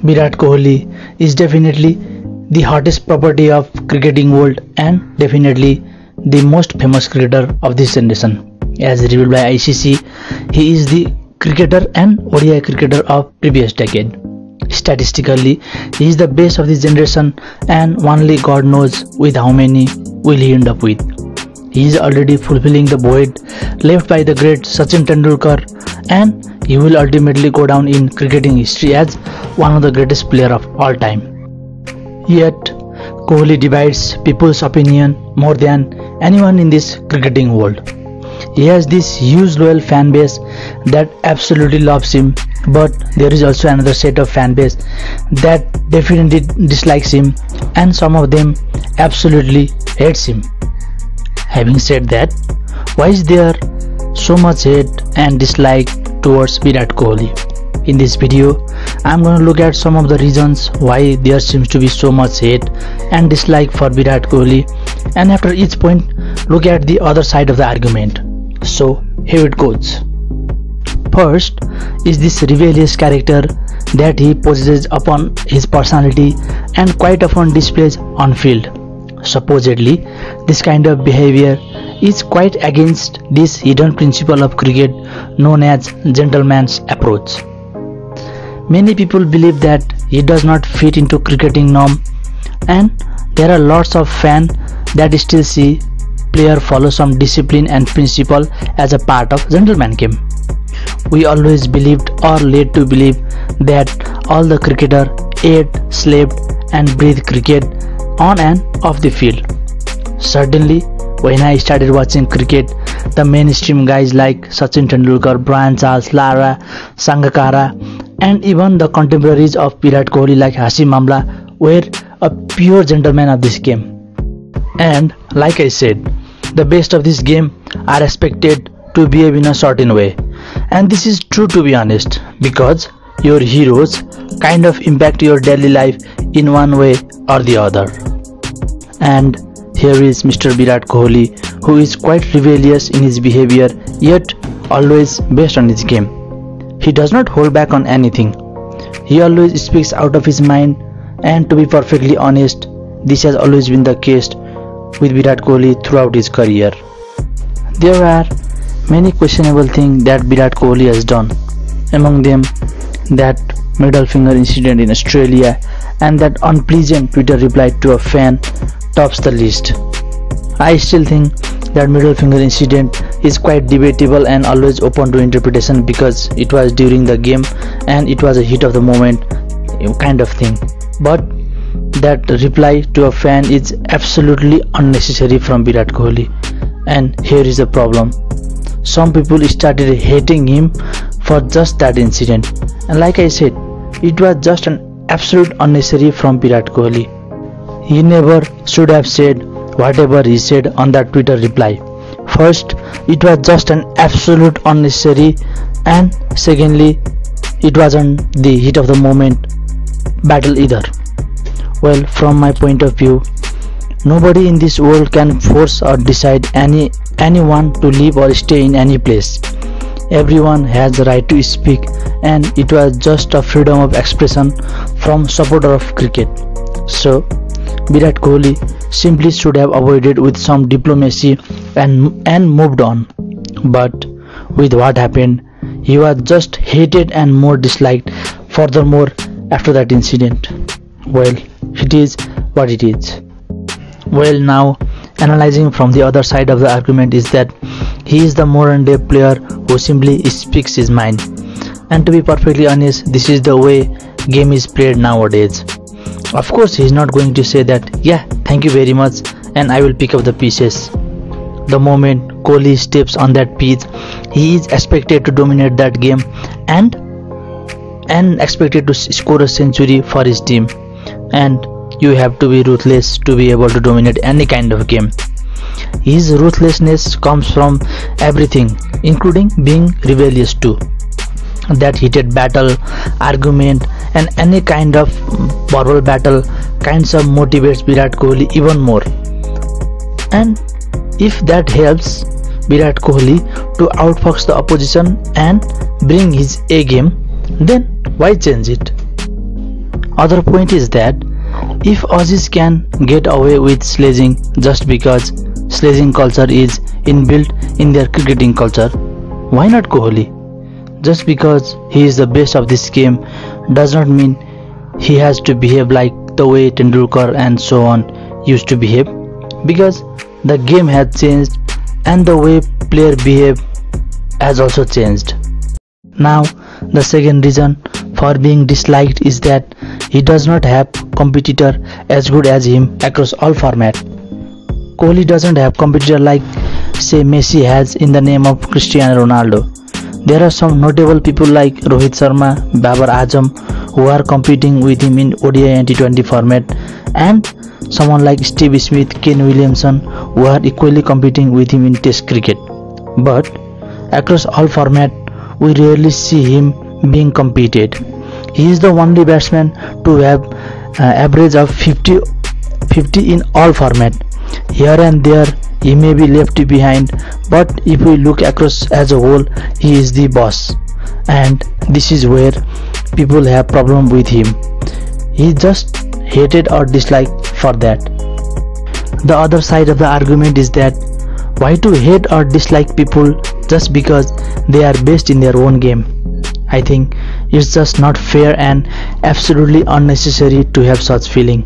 Virat Kohli is definitely the hottest property of cricketing world and definitely the most famous cricketer of this generation. As revealed by ICC, he is the cricketer and ODI cricketer of previous decade. Statistically, he is the best of this generation and only God knows with how many will he end up with. He is already fulfilling the void left by the great Sachin Tendulkar, and he will ultimately go down in cricketing history as one of the greatest players of all time. Yet, Kohli divides people's opinion more than anyone in this cricketing world. He has this huge loyal fan base that absolutely loves him, but there is also another set of fan base that definitely dislikes him, and some of them absolutely hates him. Having said that, why is there so much hate and dislike towards Virat Kohli? In this video, I am going to look at some of the reasons why there seems to be so much hate and dislike for Virat Kohli, and after each point, look at the other side of the argument. So here it goes. First is this rebellious character that he possesses upon his personality and quite often displays on field. Supposedly, this kind of behavior is quite against this hidden principle of cricket known as gentleman's approach. Many people believe that he does not fit into cricketing norm, and there are lots of fans that still see player follow some discipline and principle as a part of gentleman game. We always believed or led to believe that all the cricketer ate, slept and breathed cricket on and off the field. Certainly, when I started watching cricket, the mainstream guys like Sachin Tendulkar, Brian Charles, Lara, Sangakkara and even the contemporaries of Virat Kohli like Hashim Amla were a pure gentleman of this game. And like I said, the best of this game are expected to behave in a certain way. And this is true, to be honest, because your heroes kind of impact your daily life in one way or the other. And here is Mr. Virat Kohli, who is quite rebellious in his behavior yet always based on his game. He does not hold back on anything. He always speaks out of his mind, and to be perfectly honest, this has always been the case with Virat Kohli throughout his career. There are many questionable things that Virat Kohli has done. Among them, that middle finger incident in Australia and that unpleasant Twitter reply to a fan tops the list. I still think that middle finger incident is quite debatable and always open to interpretation because it was during the game and it was a hit of the moment kind of thing. But that reply to a fan is absolutely unnecessary from Virat Kohli, and here is the problem. Some people started hating him for just that incident, and like I said, it was just an absolute unnecessary from Virat Kohli. He never should have said whatever he said on that Twitter reply. First, it was just an absolute unnecessary, and secondly, it wasn't the hit of the moment battle either. Well, from my point of view, nobody in this world can force or decide anyone to live or stay in any place. Everyone has the right to speak, and it was just a freedom of expression from supporter of cricket. So, Virat Kohli simply should have avoided with some diplomacy and moved on. But with what happened, he was just hated and more disliked furthermore after that incident. Well, it is what it is. Well, now analyzing from the other side of the argument is that he is the modern day player who simply speaks his mind. And to be perfectly honest, this is the way game is played nowadays. Of course, he is not going to say that, yeah, thank you very much and I will pick up the pieces. The moment Kohli steps on that pitch, he is expected to dominate that game and expected to score a century for his team. And you have to be ruthless to be able to dominate any kind of game. His ruthlessness comes from everything, including being rebellious too. That heated battle, argument and any kind of verbal battle kinds of motivates Virat Kohli even more. And if that helps Virat Kohli to outfox the opposition and bring his A game, then why change it? Other point is that if Aussies can get away with sledging just because sledging culture is inbuilt in their cricketing culture, why not Kohli? Just because he is the best of this game does not mean he has to behave like the way Tendulkar and so on used to behave, because the game has changed and the way players behave has also changed. Now, the second reason for being disliked is that he does not have competitor as good as him across all formats. Kohli doesn't have competitor like say Messi has in the name of Cristiano Ronaldo. There are some notable people like Rohit Sharma, Babar Azam who are competing with him in ODI and T20 format, and someone like Steve Smith, Kane Williamson who are equally competing with him in Test cricket. But across all formats, we rarely see him being competed. He is the only batsman to have average of 50 in all formats. Here and there he may be left behind, but if we look across as a whole, he is the boss, and this is where people have problem with him. He is just hated or disliked for that. The other side of the argument is that why to hate or dislike people just because they are best in their own game? I think it's just not fair and absolutely unnecessary to have such feeling.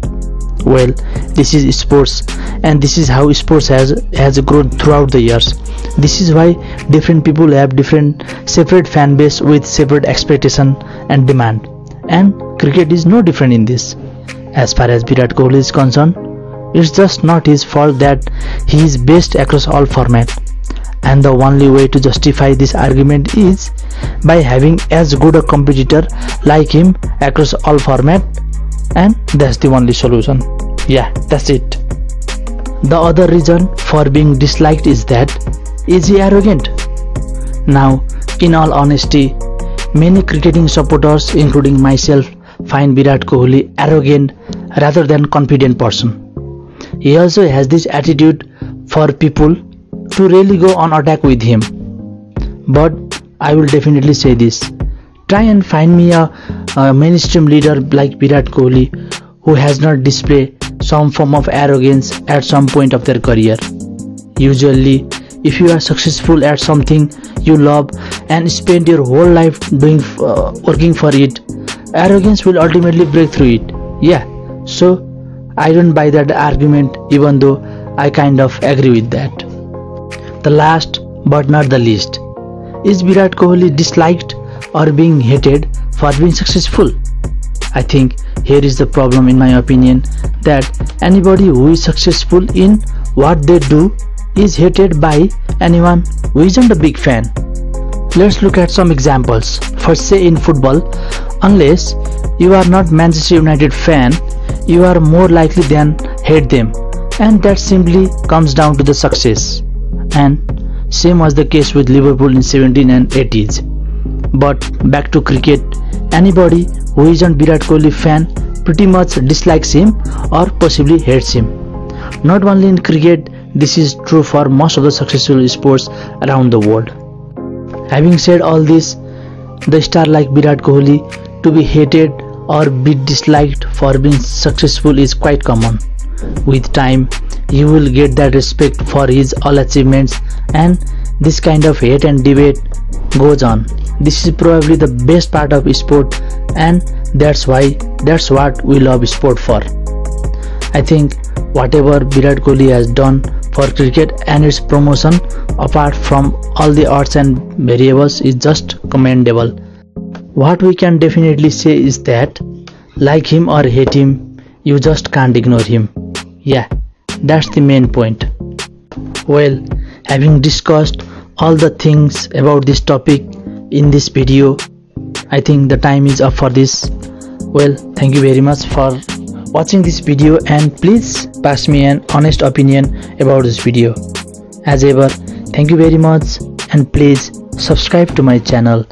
Well, this is sports, and this is how sports has grown throughout the years. This is why different people have different separate fan base with separate expectation and demand, and cricket is no different in this. As far as Virat Kohli is concerned, it's just not his fault that he is best across all formats, and the only way to justify this argument is by having as good a competitor like him across all formats, and that's the only solution. Yeah, that's it. The other reason for being disliked is that is he arrogant? Now, in all honesty, many cricketing supporters including myself find Virat Kohli arrogant rather than confident person. He also has this attitude for people to really go on attack with him. But I will definitely say this: try and find me a mainstream leader like Virat Kohli who has not displayed some form of arrogance at some point of their career. Usually, if you are successful at something you love and spend your whole life working for it, arrogance will ultimately break through it. Yeah, so I don't buy that argument, even though I kind of agree with that. The last but not the least, is Virat Kohli disliked or being hated for being successful? I think here is the problem, in my opinion, that anybody who is successful in what they do is hated by anyone who isn't a big fan. Let's look at some examples. First, say in football, unless you are not Manchester United fan, you are more likely than hate them, and that simply comes down to the success. And same was the case with Liverpool in 17 and 80s. But back to cricket, anybody who isn't Virat Kohli fan pretty much dislikes him or possibly hates him. Not only in cricket, this is true for most of the successful sports around the world. Having said all this, the star like Virat Kohli to be hated or be disliked for being successful is quite common. With time, you will get that respect for his all achievements, and this kind of hate and debate goes on. This is probably the best part of sport, and that's what we love sport for. I think whatever Virat Kohli has done for cricket and its promotion, apart from all the odds and variables, is just commendable. What we can definitely say is that, like him or hate him, you just can't ignore him. Yeah, that's the main point. Well, having discussed all the things about this topic in this video, I think the time is up for this. Well, thank you very much for watching this video, and please pass me an honest opinion about this video. As ever, thank you very much, and please subscribe to my channel.